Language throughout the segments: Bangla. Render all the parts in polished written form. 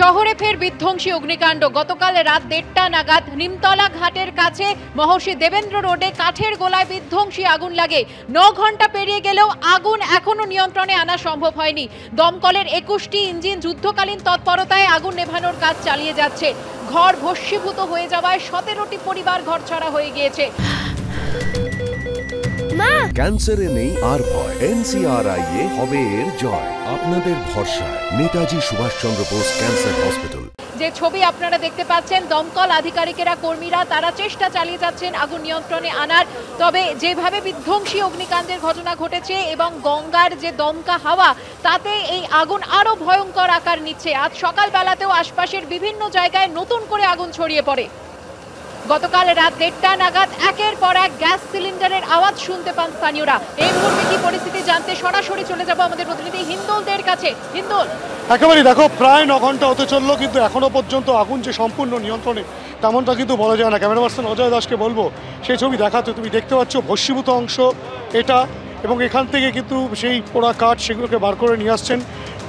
শহরে ফের বিধ্বংসী অগ্নিকাণ্ড। গতকাল রাত 1:30 নাগাদ নিমতলা ঘাটের কাছে মহর্ষি দেবেন্দ্র রোডে কাঠের গোলায় বিধ্বংসী আগুন লাগে। 9 ঘন্টা পেরিয়ে গেলেও আগুন এখনো নিয়ন্ত্রণে আনা সম্ভব হয়নি। দমকলের 21টি ইঞ্জিন যুদ্ধকালীন তৎপরতায় আগুন নেভানোর কাজ চালিয়ে যাচ্ছে। ঘর ভস্মীভূত হয়ে যাওয়ায় 17টি পরিবার ঘরছাড়া হয়ে গিয়েছে। ক্যান্সারে নেই আর ভয়, NCRI হবে এর জয়। আপনাদের ভরসা নেতাজি সুভাষচন্দ্র বোস ক্যান্সার হসপিটাল। যে ছবি আপনারা দেখতে পাচ্ছেন, দমকল আধিকারিকেরা, কর্মীরা তারা চেষ্টা চালিয়ে যাচ্ছেন আগুন নিয়ন্ত্রণে আনার। তবে যেভাবে বিধ্বংসী অগ্নিকাণ্ডের ঘটনা ঘটেছে এবং গঙ্গার যে দমকা হাওয়া, তাতে এই আগুন আরো ভয়ঙ্কর আকার নিচ্ছে। আজ সকালবেলাতেও আশপাশের বিভিন্ন জায়গায় নতুন করে আগুন ছড়িয়ে পড়ে। গতকাল রাত 1:30 নাগাদ একের পর এক গ্যাস সিলিন্ডারের আওয়াজ শুনতে পান স্থানীয়রা। এই মুহূর্তে কি পরিস্থিতি জানতে সরাসরি চলে যাব আমাদের প্রতিনিধি হিন্দোলদের কাছে। হিন্দোল, একেবারে দেখো, প্রায় 9 ঘন্টা হতে চললো, কিন্তু এখনো পর্যন্ত আগুন যে সম্পূর্ণ নিয়ন্ত্রণে তেমনটা কিন্তু বলা যায় না। ক্যামেরা পার্সন অজয় দাসকে বলবো সেই ছবি দেখাতে। তুমি দেখতে পাচ্ছ ভস্মীভূত অংশ এটা, এবং এখান থেকে কিন্তু সেই পোড়া কাঠ সেগুলোকে বার করে নিয়ে আসছেন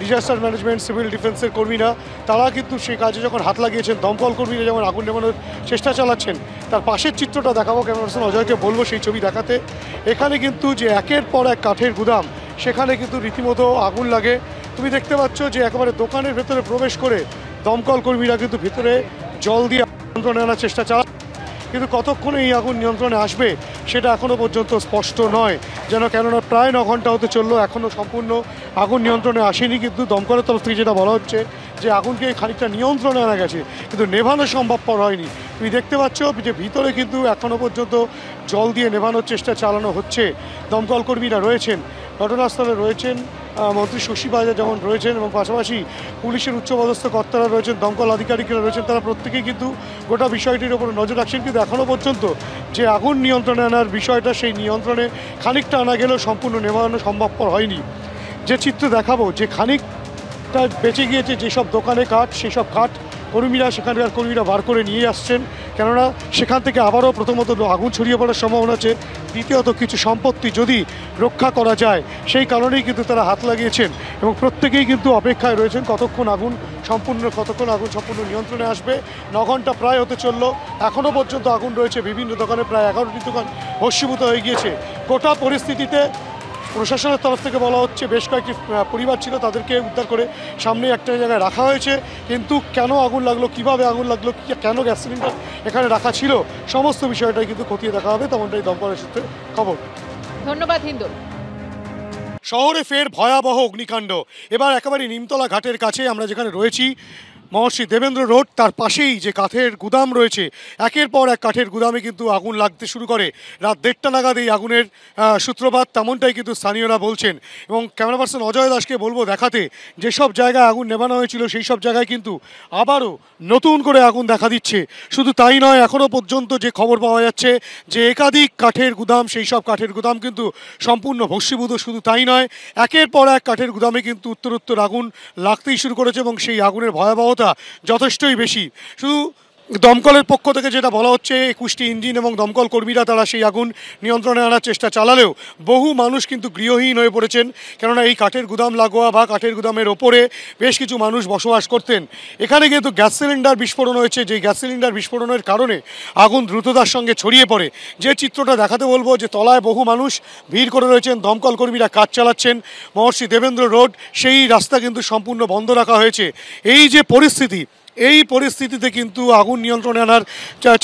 ডিজাস্টার ম্যানেজমেন্ট, সিভিল ডিফেন্সের কর্মীরা। তারা কিন্তু সেই কাজে যখন হাত লাগিয়েছেন, দমকল কর্মীরা যেমন আগুন নেভানোর চেষ্টা চালাচ্ছেন, তার পাশের চিত্রটা দেখাবো। ক্যামেরা পার্সন অজয়কে বলবো সেই ছবি দেখাতে। এখানে কিন্তু যে একের পর এক কাঠের গুদাম, সেখানে কিন্তু রীতিমতো আগুন লাগে। তুমি দেখতে পাচ্ছ যে একেবারে দোকানের ভেতরে প্রবেশ করে দমকল কর্মীরা কিন্তু ভিতরে জল দিয়ে নিয়ন্ত্রণে আনার চেষ্টা চালায়, কিন্তু কতক্ষণে এই আগুন নিয়ন্ত্রণে আসবে সেটা এখনও পর্যন্ত স্পষ্ট নয়। কেননা প্রায় 9 ঘন্টা হতে চললো, এখনও সম্পূর্ণ আগুন নিয়ন্ত্রণে আসেনি। কিন্তু দমকলের তরফ থেকে যেটা বলা হচ্ছে যে আগুনকে খানিকটা নিয়ন্ত্রণে আনা গেছে, কিন্তু নেভানো সম্ভবপর হয়নি। তুমি দেখতে পাচ্ছ যে ভিতরে কিন্তু এখনও পর্যন্ত জল দিয়ে নেভানোর চেষ্টা চালানো হচ্ছে। দমকল কর্মীরা রয়েছেন, ঘটনাস্থলে রয়েছেন মন্ত্রী শশী বাজার যেমন রয়েছেন, এবং পাশাপাশি পুলিশের উচ্চপদস্থ কর্তারা রয়েছেন, দমকল আধিকারিকরা রয়েছেন। তারা প্রত্যেকেই কিন্তু গোটা বিষয়টির উপর নজর রাখছেন। কিন্তু এখনও পর্যন্ত যে আগুন নিয়ন্ত্রণে আনার বিষয়টা, সেই নিয়ন্ত্রণে খানিকটা আনা গেলেও সম্পূর্ণ নেভানো সম্ভবপর হয়নি। যে চিত্র দেখাবো, যে খানিকটা বেঁচে গিয়েছে যেসব দোকানে কাঠ, সেই সব কাঠ সেখানকার কর্মীরা বার করে নিয়ে আসছেন। কেননা সেখান থেকে আবারও প্রথমত আগুন ছড়িয়ে পড়ার সম্ভাবনা আছে, দ্বিতীয়ত কিছু সম্পত্তি যদি রক্ষা করা যায় সেই কারণেই কিন্তু তারা হাত লাগিয়েছেন, এবং প্রত্যেকেই কিন্তু অপেক্ষায় রয়েছেন কতক্ষণ আগুন সম্পূর্ণ নিয়ন্ত্রণে আসবে। 9 ঘন্টা প্রায় হতে চললো, এখনও পর্যন্ত আগুন রয়েছে বিভিন্ন দোকানে। প্রায় 11টি দোকান ভস্মীভূত হয়ে গিয়েছে। গোটা পরিস্থিতিতে প্রশাসনের তরফ থেকে বলা হচ্ছে বেশ কয়েকটি পরিবার ছিল, তাদেরকে উদ্ধার করে সামনে একটা জায়গায় রাখা হয়েছে। কিন্তু কেন আগুন লাগলো, কিভাবে আগুন লাগলো, কেন গ্যাস সিলিন্ডার এখানে রাখা ছিল, সমস্ত বিষয়টাই কিন্তু খতিয়ে দেখা হবে, তেমনটাই দমকলের সূত্রে খবর। ধন্যবাদ হিন্দোল। শহরে ফের ভয়াবহ অগ্নিকাণ্ড। এবার একেবারে নিমতলা ঘাটের কাছে আমরা যেখানে রয়েছি, মহর্ষি দেবেন্দ্র রোড, তার পাশেই যে কাঠের গুদাম রয়েছে, একের পর এক কাঠের গুদামে কিন্তু আগুন লাগতে শুরু করে। রাত 1:30 নাগাদ এই আগুনের সূত্রপাত, তেমনটাই কিন্তু স্থানীয়রা বলছেন। এবং ক্যামেরা পার্সন অজয় দাসকে বলবো দেখাতে, যেসব জায়গায় আগুন নেভানো হয়েছিল সেই সব জায়গায় কিন্তু আবারও নতুন করে আগুন দেখা দিচ্ছে। শুধু তাই নয়, এখনও পর্যন্ত যে খবর পাওয়া যাচ্ছে যে একাধিক কাঠের গুদাম, সেই সব কাঠের গুদাম কিন্তু সম্পূর্ণ ভস্মীভূত। শুধু তাই নয়, একের পর এক কাঠের গুদামে কিন্তু উত্তর আগুন লাগতেই শুরু করেছে, এবং সেই আগুনের ভয়াবহতা যথেষ্টই বেশি। শুধু দমকলের পক্ষ থেকে যেটা বলা হচ্ছে, 21টি ইঞ্জিন এবং দমকল কর্মীরা তারা সেই আগুন নিয়ন্ত্রণে আনার চেষ্টা চালালেও বহু মানুষ কিন্তু গৃহহীন হয়ে পড়েছেন। কেননা এই কাঠের গুদাম লাগোয়া বা কাঠের গুদামের ওপরে বেশ কিছু মানুষ বসবাস করতেন। এখানে কিন্তু গ্যাস সিলিন্ডার বিস্ফোরণ হয়েছে, যে গ্যাস সিলিন্ডার বিস্ফোরণের কারণে আগুন দ্রুততার সঙ্গে ছড়িয়ে পড়ে। যে চিত্রটা দেখাতে বলবো, যে তলায় বহু মানুষ ভিড় করে রয়েছেন, দমকল কর্মীরা কাজ চালাচ্ছেন। মহর্ষি দেবেন্দ্র রোড, সেই রাস্তা কিন্তু সম্পূর্ণ বন্ধ রাখা হয়েছে। এই যে পরিস্থিতি, এই পরিস্থিতিতে কিন্তু আগুন নিয়ন্ত্রণে আনার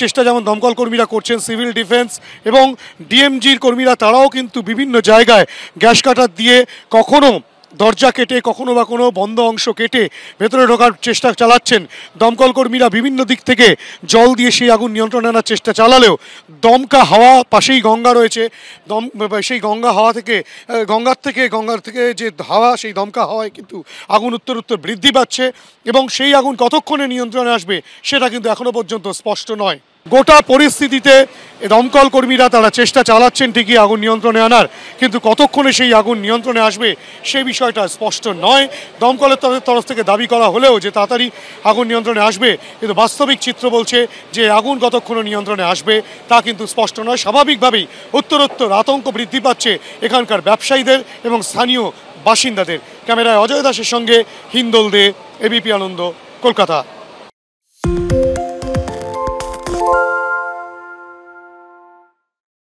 চেষ্টা যেমন দমকল কর্মীরা করছেন, সিভিল ডিফেন্স এবং ডিএমজির কর্মীরা তারাও কিন্তু বিভিন্ন জায়গায় গ্যাস কাটার দিয়ে কখনো দরজা কেটে, কখনো বা কোনো বন্ধ অংশ কেটে ভেতরে ঢোকার চেষ্টা চালাচ্ছেন। দমকল কর্মীরা বিভিন্ন দিক থেকে জল দিয়ে সেই আগুন নিয়ন্ত্রণে আনার চেষ্টা চালালেও দমকা হাওয়া, পাশেই গঙ্গা রয়েছে, সেই গঙ্গার থেকে যে হাওয়া, সেই দমকা হাওয়ায় কিন্তু আগুন উত্তর বৃদ্ধি পাচ্ছে, এবং সেই আগুন কতক্ষণে নিয়ন্ত্রণে আসবে সেটা কিন্তু এখনো পর্যন্ত স্পষ্ট নয়। গোটা পরিস্থিতিতে দমকল কর্মীরা তারা চেষ্টা চালাচ্ছেন ঠিকই আগুন নিয়ন্ত্রণে আনার, কিন্তু কতক্ষণে সেই আগুন নিয়ন্ত্রণে আসবে সেই বিষয়টা স্পষ্ট নয়। দমকলের তরফ থেকে দাবি করা হলেও যে তাড়াতাড়ি আগুন নিয়ন্ত্রণে আসবে, কিন্তু বাস্তবিক চিত্র বলছে যে আগুন কতক্ষণে নিয়ন্ত্রণে আসবে তা কিন্তু স্পষ্ট নয়। স্বাভাবিকভাবেই উত্তরোত্তর আতঙ্ক বৃদ্ধি পাচ্ছে এখানকার ব্যবসায়ীদের এবং স্থানীয় বাসিন্দাদের। ক্যামেরায় অজয় দাসের সঙ্গে হিন্দোল দে, এবিপি আনন্দ। কলকাতা।